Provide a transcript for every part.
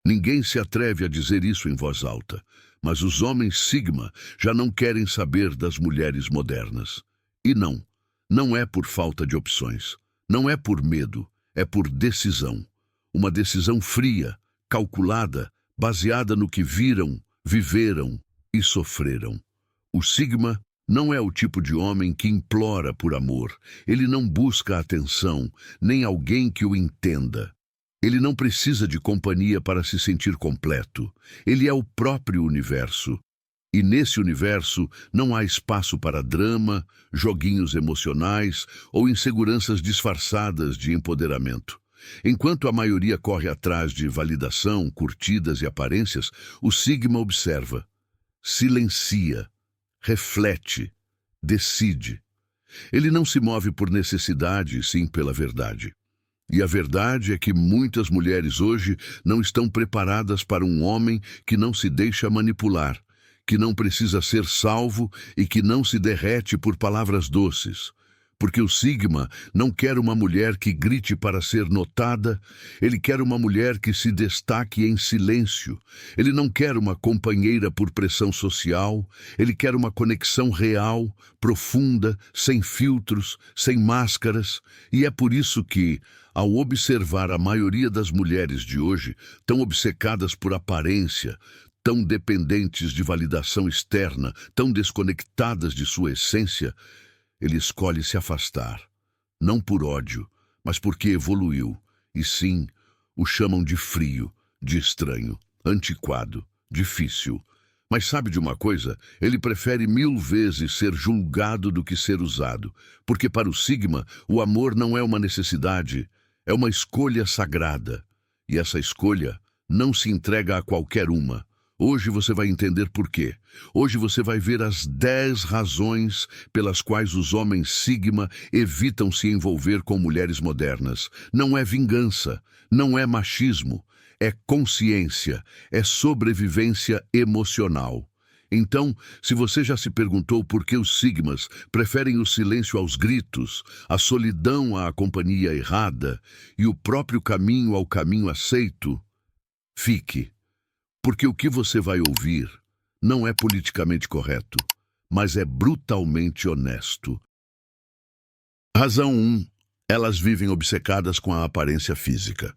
Ninguém se atreve a dizer isso em voz alta, mas os homens Sigma já não querem saber das mulheres modernas. E não é por falta de opções, não é por medo, é por decisão. Uma decisão fria, calculada, baseada no que viram, viveram e sofreram. O Sigma não é o tipo de homem que implora por amor. Ele não busca atenção, nem alguém que o entenda. Ele não precisa de companhia para se sentir completo. Ele é o próprio universo. E nesse universo não há espaço para drama, joguinhos emocionais ou inseguranças disfarçadas de empoderamento. Enquanto a maioria corre atrás de validação, curtidas e aparências, o Sigma observa, silencia, reflete, decide. Ele não se move por necessidade, sim pela verdade. E a verdade é que muitas mulheres hoje não estão preparadas para um homem que não se deixa manipular, que não precisa ser salvo e que não se derrete por palavras doces. Porque o Sigma não quer uma mulher que grite para ser notada, ele quer uma mulher que se destaque em silêncio. Ele não quer uma companheira por pressão social, ele quer uma conexão real, profunda, sem filtros, sem máscaras. E é por isso que, ao observar a maioria das mulheres de hoje, tão obcecadas por aparência, tão dependentes de validação externa, tão desconectadas de sua essência, ele escolhe se afastar, não por ódio, mas porque evoluiu, e sim, o chamam de frio, de estranho, antiquado, difícil. Mas sabe de uma coisa? Ele prefere 1000 vezes ser julgado do que ser usado, porque para o Sigma, o amor não é uma necessidade, é uma escolha sagrada. E essa escolha não se entrega a qualquer uma. Hoje você vai entender por quê. Hoje você vai ver as 10 razões pelas quais os homens Sigma evitam se envolver com mulheres modernas. Não é vingança, não é machismo, é consciência, é sobrevivência emocional. Então, se você já se perguntou por que os Sigmas preferem o silêncio aos gritos, a solidão à companhia errada e o próprio caminho ao caminho aceito, fique. Porque o que você vai ouvir não é politicamente correto, mas é brutalmente honesto. Razão 1. Elas vivem obcecadas com a aparência física.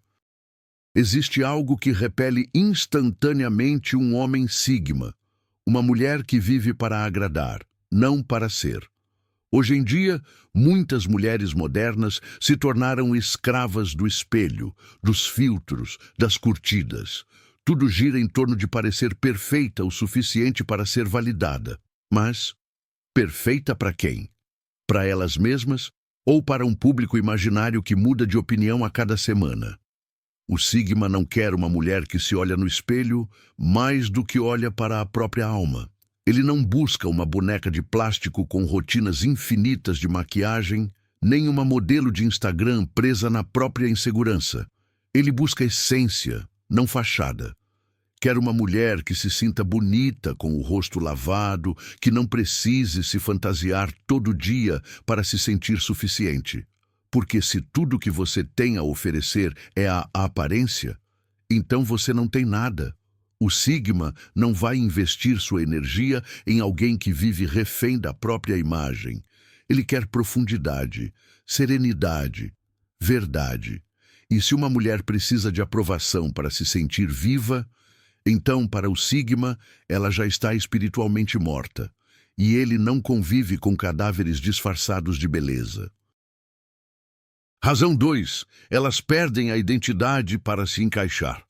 Existe algo que repele instantaneamente um homem Sigma, uma mulher que vive para agradar, não para ser. Hoje em dia, muitas mulheres modernas se tornaram escravas do espelho, dos filtros, das curtidas. Tudo gira em torno de parecer perfeita o suficiente para ser validada. Mas, perfeita para quem? Para elas mesmas ou para um público imaginário que muda de opinião a cada semana? O Sigma não quer uma mulher que se olha no espelho mais do que olha para a própria alma. Ele não busca uma boneca de plástico com rotinas infinitas de maquiagem, nem uma modelo de Instagram presa na própria insegurança. Ele busca essência, não fachada. Quer uma mulher que se sinta bonita com o rosto lavado, que não precise se fantasiar todo dia para se sentir suficiente. Porque se tudo que você tem a oferecer é a aparência, então você não tem nada. O Sigma não vai investir sua energia em alguém que vive refém da própria imagem. Ele quer profundidade, serenidade, verdade. E se uma mulher precisa de aprovação para se sentir viva, então, para o Sigma, ela já está espiritualmente morta, e ele não convive com cadáveres disfarçados de beleza. Razão 2. Elas perdem a identidade para se encaixar.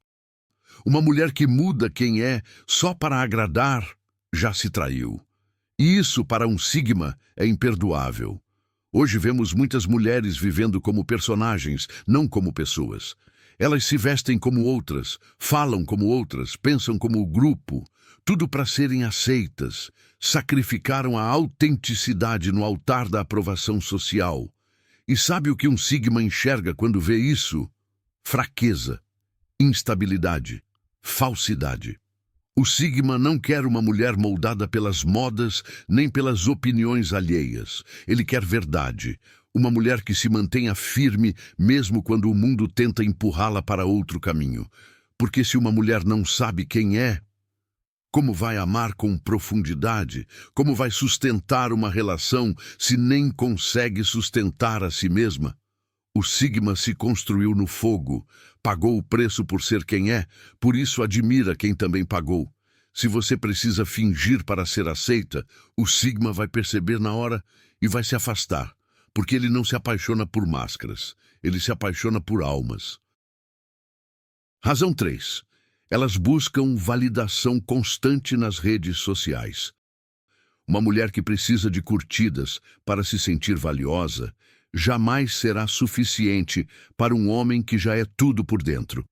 Uma mulher que muda quem é só para agradar, já se traiu. E isso, para um Sigma, é imperdoável. Hoje vemos muitas mulheres vivendo como personagens, não como pessoas. Elas se vestem como outras, falam como outras, pensam como o grupo, tudo para serem aceitas. Sacrificaram a autenticidade no altar da aprovação social. E sabe o que um Sigma enxerga quando vê isso? Fraqueza, instabilidade, falsidade. O Sigma não quer uma mulher moldada pelas modas nem pelas opiniões alheias. Ele quer verdade. Uma mulher que se mantenha firme mesmo quando o mundo tenta empurrá-la para outro caminho. Porque se uma mulher não sabe quem é, como vai amar com profundidade? Como vai sustentar uma relação se nem consegue sustentar a si mesma? O sigma se construiu no fogo, pagou o preço por ser quem é, por isso admira quem também pagou. Se você precisa fingir para ser aceita, o sigma vai perceber na hora e vai se afastar, porque ele não se apaixona por máscaras, ele se apaixona por almas. Razão 3. Elas buscam validação constante nas redes sociais. Uma mulher que precisa de curtidas para se sentir valiosa jamais será suficiente para um homem que já é tudo por dentro.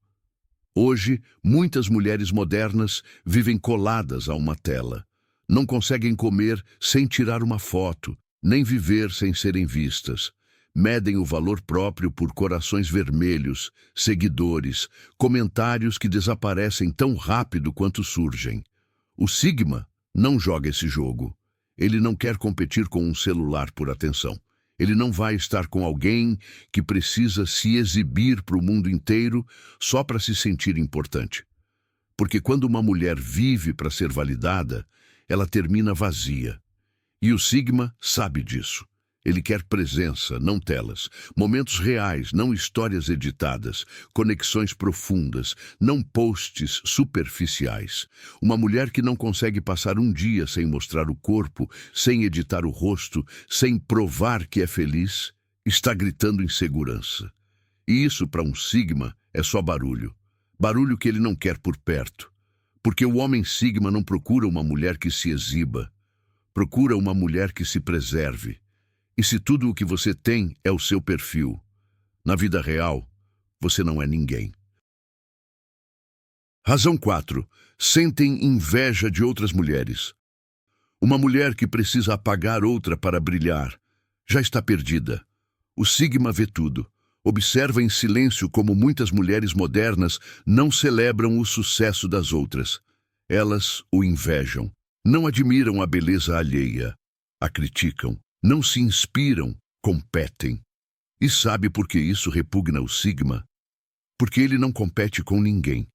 Hoje, muitas mulheres modernas vivem coladas a uma tela. Não conseguem comer sem tirar uma foto, nem viver sem serem vistas. Medem o valor próprio por corações vermelhos, seguidores, comentários que desaparecem tão rápido quanto surgem. O sigma não joga esse jogo. Ele não quer competir com um celular por atenção. Ele não vai estar com alguém que precisa se exibir para o mundo inteiro só para se sentir importante. Porque quando uma mulher vive para ser validada, ela termina vazia. E o sigma sabe disso. Ele quer presença, não telas, momentos reais, não histórias editadas, conexões profundas, não posts superficiais. Uma mulher que não consegue passar um dia sem mostrar o corpo, sem editar o rosto, sem provar que é feliz, está gritando insegurança. E isso para um sigma é só barulho. Barulho que ele não quer por perto. Porque o homem sigma não procura uma mulher que se exiba. Procura uma mulher que se preserve. E se tudo o que você tem é o seu perfil, na vida real, você não é ninguém. Razão 4. Sentem inveja de outras mulheres. Uma mulher que precisa apagar outra para brilhar, já está perdida. O sigma vê tudo. Observa em silêncio como muitas mulheres modernas não celebram o sucesso das outras. Elas o invejam. Não admiram a beleza alheia. A criticam. Não se inspiram, competem. E sabe por que isso repugna o sigma? Porque ele não compete com ninguém.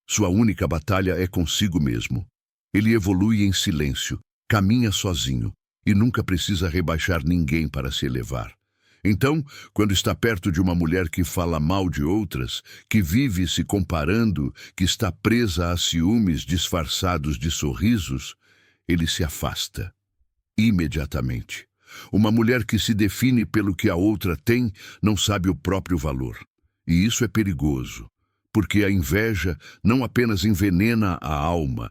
Sua única batalha é consigo mesmo. Ele evolui em silêncio, caminha sozinho e nunca precisa rebaixar ninguém para se elevar. Então, quando está perto de uma mulher que fala mal de outras, que vive se comparando, que está presa a ciúmes disfarçados de sorrisos, ele se afasta. Imediatamente. Uma mulher que se define pelo que a outra tem não sabe o próprio valor. E isso é perigoso, porque a inveja não apenas envenena a alma,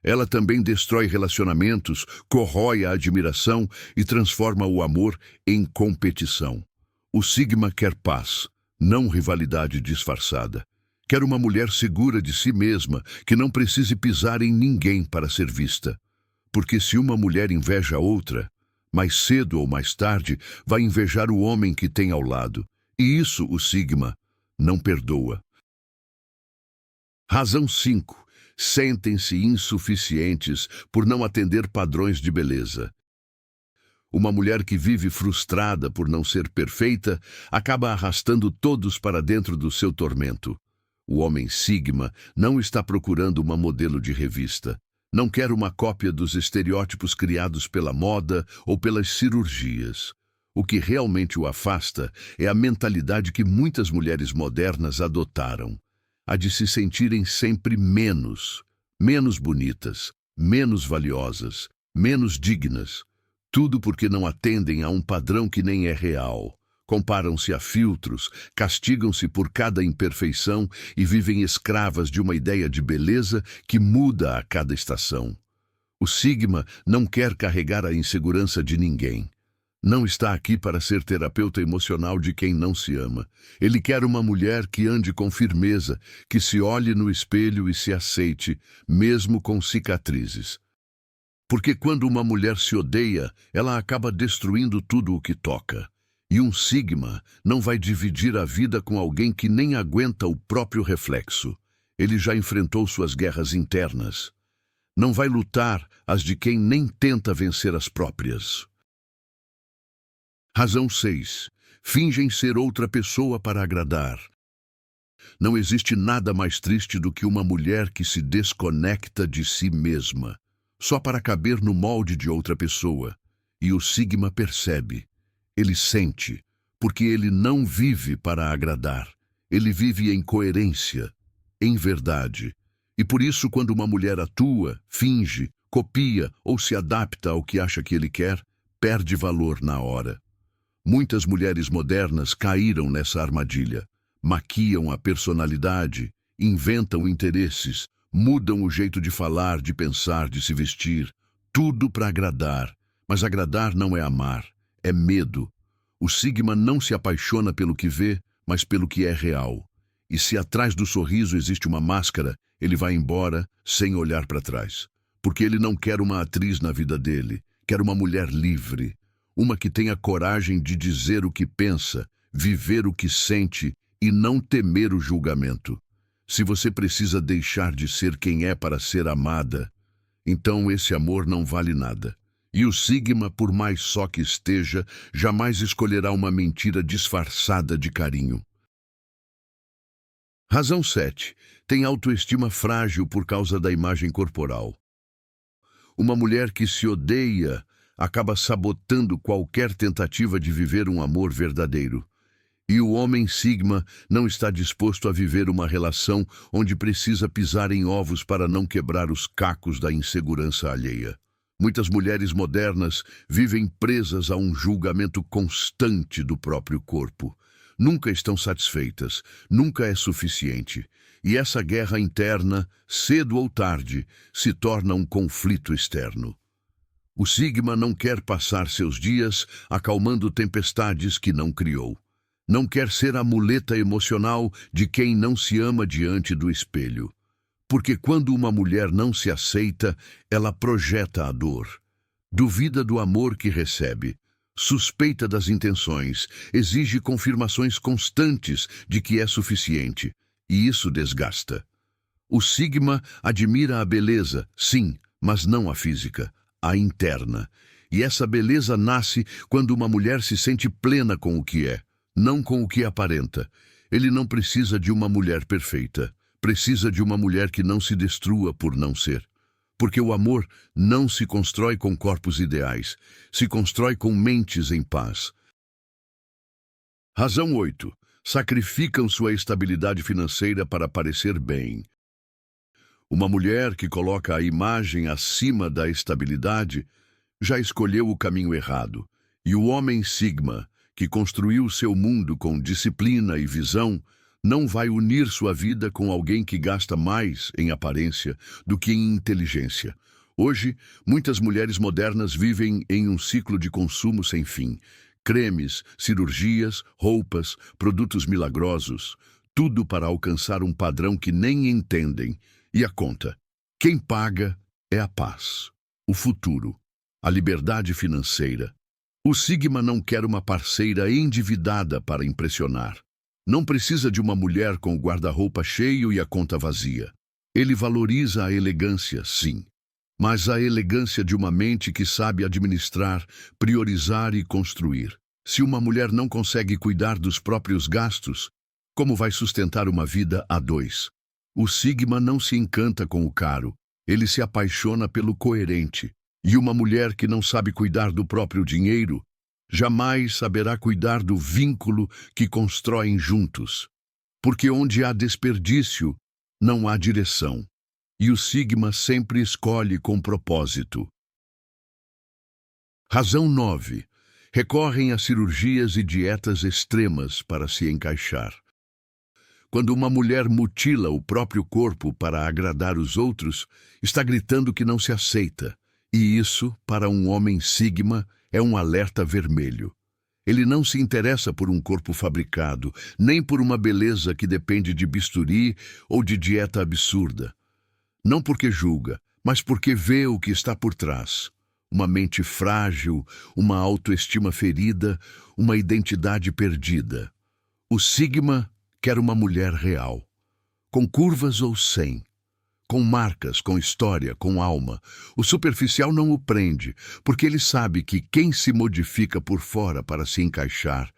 ela também destrói relacionamentos, corrói a admiração e transforma o amor em competição. O sigma quer paz, não rivalidade disfarçada. Quer uma mulher segura de si mesma, que não precise pisar em ninguém para ser vista. Porque se uma mulher inveja outra, mais cedo ou mais tarde, vai invejar o homem que tem ao lado. E isso o sigma não perdoa. Razão 5. Sentem-se insuficientes por não atender padrões de beleza. Uma mulher que vive frustrada por não ser perfeita acaba arrastando todos para dentro do seu tormento. O homem sigma não está procurando uma modelo de revista. Não quer uma cópia dos estereótipos criados pela moda ou pelas cirurgias. O que realmente o afasta é a mentalidade que muitas mulheres modernas adotaram. A de se sentirem sempre menos bonitas, menos valiosas, menos dignas. Tudo porque não atendem a um padrão que nem é real. Comparam-se a filtros, castigam-se por cada imperfeição e vivem escravas de uma ideia de beleza que muda a cada estação. O sigma não quer carregar a insegurança de ninguém. Não está aqui para ser terapeuta emocional de quem não se ama. Ele quer uma mulher que ande com firmeza, que se olhe no espelho e se aceite, mesmo com cicatrizes. Porque quando uma mulher se odeia, ela acaba destruindo tudo o que toca. E um sigma não vai dividir a vida com alguém que nem aguenta o próprio reflexo. Ele já enfrentou suas guerras internas. Não vai lutar as de quem nem tenta vencer as próprias. Razão 6. Fingem ser outra pessoa para agradar. Não existe nada mais triste do que uma mulher que se desconecta de si mesma, só para caber no molde de outra pessoa. E o Sigma percebe. Ele sente, porque ele não vive para agradar. Ele vive em coerência, em verdade. E por isso, quando uma mulher atua, finge, copia ou se adapta ao que acha que ele quer, perde valor na hora. Muitas mulheres modernas caíram nessa armadilha. Maquiam a personalidade, inventam interesses, mudam o jeito de falar, de pensar, de se vestir. Tudo para agradar. Mas agradar não é amar, é medo. O Sigma não se apaixona pelo que vê, mas pelo que é real. E se atrás do sorriso existe uma máscara, ele vai embora sem olhar para trás. Porque ele não quer uma atriz na vida dele, quer uma mulher livre. Uma que tenha coragem de dizer o que pensa, viver o que sente e não temer o julgamento. Se você precisa deixar de ser quem é para ser amada, então esse amor não vale nada. E o Sigma, por mais só que esteja, jamais escolherá uma mentira disfarçada de carinho. Razão 7. Tem autoestima frágil por causa da imagem corporal. Uma mulher que se odeia acaba sabotando qualquer tentativa de viver um amor verdadeiro. E o homem Sigma não está disposto a viver uma relação onde precisa pisar em ovos para não quebrar os cacos da insegurança alheia. Muitas mulheres modernas vivem presas a um julgamento constante do próprio corpo. Nunca estão satisfeitas, nunca é suficiente. E essa guerra interna, cedo ou tarde, se torna um conflito externo. O Sigma não quer passar seus dias acalmando tempestades que não criou. Não quer ser a muleta emocional de quem não se ama diante do espelho. Porque quando uma mulher não se aceita, ela projeta a dor. Duvida do amor que recebe. Suspeita das intenções. Exige confirmações constantes de que é suficiente. E isso desgasta. O Sigma admira a beleza, sim, mas não a física, a interna. E essa beleza nasce quando uma mulher se sente plena com o que é, não com o que aparenta. Ele não precisa de uma mulher perfeita. Precisa de uma mulher que não se destrua por não ser. Porque o amor não se constrói com corpos ideais, se constrói com mentes em paz. Razão 8. Sacrificam sua estabilidade financeira para parecer bem. Uma mulher que coloca a imagem acima da estabilidade já escolheu o caminho errado. E o homem Sigma, que construiu seu mundo com disciplina e visão, não vai unir sua vida com alguém que gasta mais em aparência do que em inteligência. Hoje, muitas mulheres modernas vivem em um ciclo de consumo sem fim. Cremes, cirurgias, roupas, produtos milagrosos, tudo para alcançar um padrão que nem entendem. E a conta? Quem paga é a paz, o futuro, a liberdade financeira. O Sigma não quer uma parceira endividada para impressionar. Não precisa de uma mulher com o guarda-roupa cheio e a conta vazia. Ele valoriza a elegância, sim, mas a elegância de uma mente que sabe administrar, priorizar e construir. Se uma mulher não consegue cuidar dos próprios gastos, como vai sustentar uma vida a dois? O Sigma não se encanta com o caro, ele se apaixona pelo coerente. E uma mulher que não sabe cuidar do próprio dinheiro, jamais saberá cuidar do vínculo que constroem juntos. Porque onde há desperdício, não há direção. E o Sigma sempre escolhe com propósito. Razão 9. Recorrem a cirurgias e dietas extremas para se encaixar. Quando uma mulher mutila o próprio corpo para agradar os outros, está gritando que não se aceita. E isso, para um homem Sigma, é um alerta vermelho. Ele não se interessa por um corpo fabricado, nem por uma beleza que depende de bisturi ou de dieta absurda. Não porque julga, mas porque vê o que está por trás. Uma mente frágil, uma autoestima ferida, uma identidade perdida. O Sigma quer uma mulher real, com curvas ou sem. Com marcas, com história, com alma. O superficial não o prende, porque ele sabe que quem se modifica por fora para se encaixar,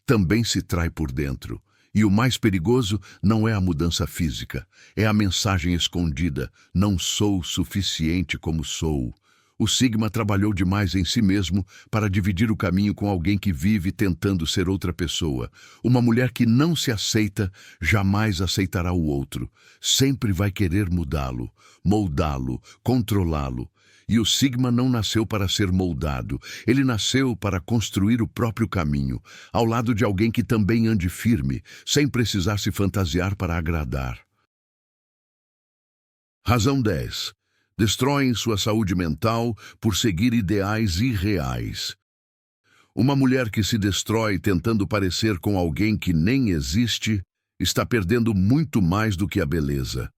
também se trai por dentro. E o mais perigoso não é a mudança física, é a mensagem escondida: não sou suficiente como sou. O Sigma trabalhou demais em si mesmo para dividir o caminho com alguém que vive tentando ser outra pessoa. Uma mulher que não se aceita jamais aceitará o outro. Sempre vai querer mudá-lo, moldá-lo, controlá-lo. E o Sigma não nasceu para ser moldado. Ele nasceu para construir o próprio caminho, ao lado de alguém que também ande firme, sem precisar se fantasiar para agradar. Razão 10. Destroem sua saúde mental por seguir ideais irreais. Uma mulher que se destrói tentando parecer com alguém que nem existe está perdendo muito mais do que a beleza.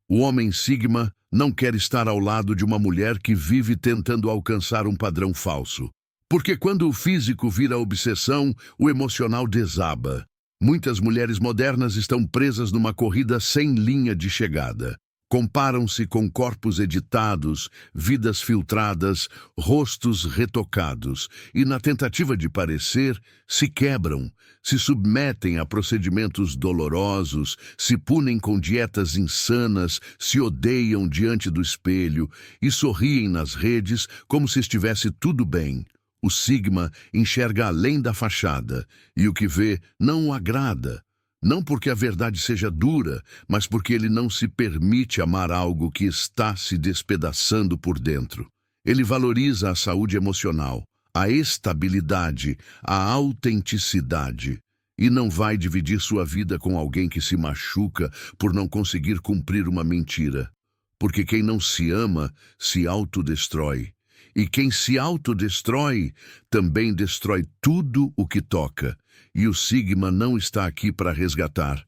O homem Sigma não quer estar ao lado de uma mulher que vive tentando alcançar um padrão falso. Porque quando o físico vira obsessão, o emocional desaba. Muitas mulheres modernas estão presas numa corrida sem linha de chegada. Comparam-se com corpos editados, vidas filtradas, rostos retocados, e na tentativa de parecer, se quebram, se submetem a procedimentos dolorosos, se punem com dietas insanas, se odeiam diante do espelho e sorriem nas redes como se estivesse tudo bem. O Sigma enxerga além da fachada, e o que vê não o agrada. Não porque a verdade seja dura, mas porque ele não se permite amar algo que está se despedaçando por dentro. Ele valoriza a saúde emocional, a estabilidade, a autenticidade, e não vai dividir sua vida com alguém que se machuca por não conseguir cumprir uma mentira. Porque quem não se ama se autodestrói. E quem se autodestrói também destrói tudo o que toca. E o Sigma não está aqui para resgatar.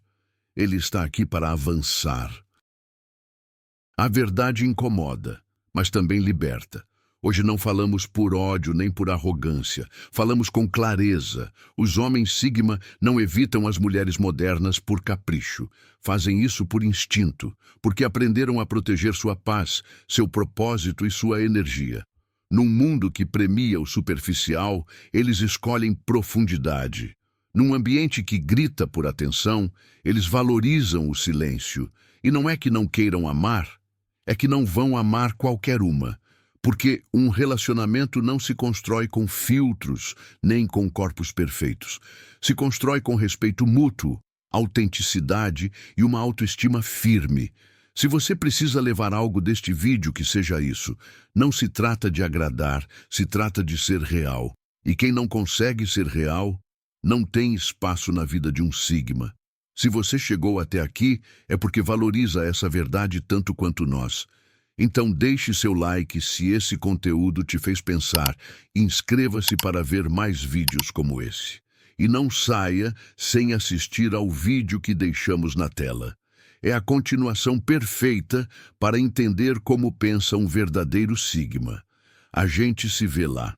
Ele está aqui para avançar. A verdade incomoda, mas também liberta. Hoje não falamos por ódio nem por arrogância. Falamos com clareza. Os homens Sigma não evitam as mulheres modernas por capricho. Fazem isso por instinto, porque aprenderam a proteger sua paz, seu propósito e sua energia. Num mundo que premia o superficial, eles escolhem profundidade. Num ambiente que grita por atenção, eles valorizam o silêncio. E não é que não queiram amar, é que não vão amar qualquer uma. Porque um relacionamento não se constrói com filtros, nem com corpos perfeitos. Se constrói com respeito mútuo, autenticidade e uma autoestima firme. Se você precisa levar algo deste vídeo, que seja isso. Não se trata de agradar, se trata de ser real. E quem não consegue ser real, não tem espaço na vida de um Sigma. Se você chegou até aqui, é porque valoriza essa verdade tanto quanto nós. Então deixe seu like se esse conteúdo te fez pensar. Inscreva-se para ver mais vídeos como esse. E não saia sem assistir ao vídeo que deixamos na tela. É a continuação perfeita para entender como pensa um verdadeiro Sigma. A gente se vê lá.